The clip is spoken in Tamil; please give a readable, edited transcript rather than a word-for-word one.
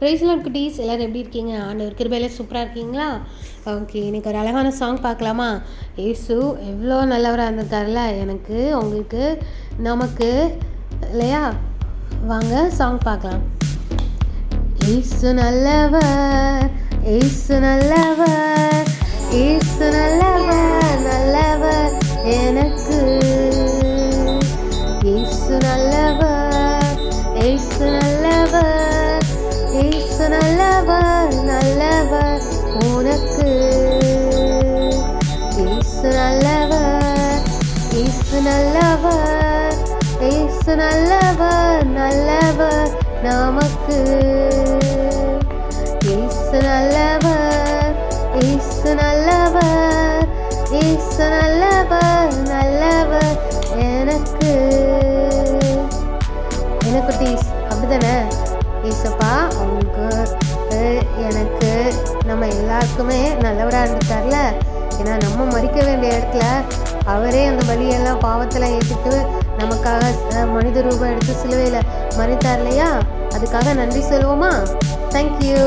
பிரைஸ் லார்ட் குட்டீஸ், எல்லோரும் எப்படி இருக்கீங்க? ஆண்டவர் கிருபையில சூப்பராக இருக்கீங்களா? ஓகே, இன்றைக்கி ஒரு அழகான சாங் பார்க்கலாமா? இயேசு எவ்வளோ நல்லவராக இருந்திருக்காருல்ல, எனக்கு உங்களுக்கு நமக்கு இல்லையா? வாங்க சாங் பார்க்கலாம். இயேசு நல்லவர், இயேசு நல்லவர், இயேசு நல்லவர், நல்லவர் எனக்கு. இயேசு நல்லவர், இயேசு நல்லவர், இயேசு நல்லவர், நல்லவர் உனக்கு. இயேசு நல்லவர், இயேசு நல்லவர், இயேசு நல்லவர், நல்லவர் நமக்கு. இயேசு நல்லவர், இயேசு நல்லவர், இயேசு நல்லவர், நல்லவர் எனக்கு. எனக்கு குட்டீஸ் அப்படிதானே? ஏசப்பா அவங்களுக்கு எனக்கு நம்ம எல்லாருக்குமே நல்லவராக இருந்துட்டார்ல. ஏன்னா நம்ம மறிக்க வேண்டிய இடத்துல அவரே அந்த பலியெல்லாம் பாவத்தில் ஏற்றுட்டு நமக்காக மனித ரூபம் எடுத்து சிலுவையில் மறித்தார் இல்லையா? அதுக்காக நன்றி சொல்லுவோமா? தேங்க்யூ.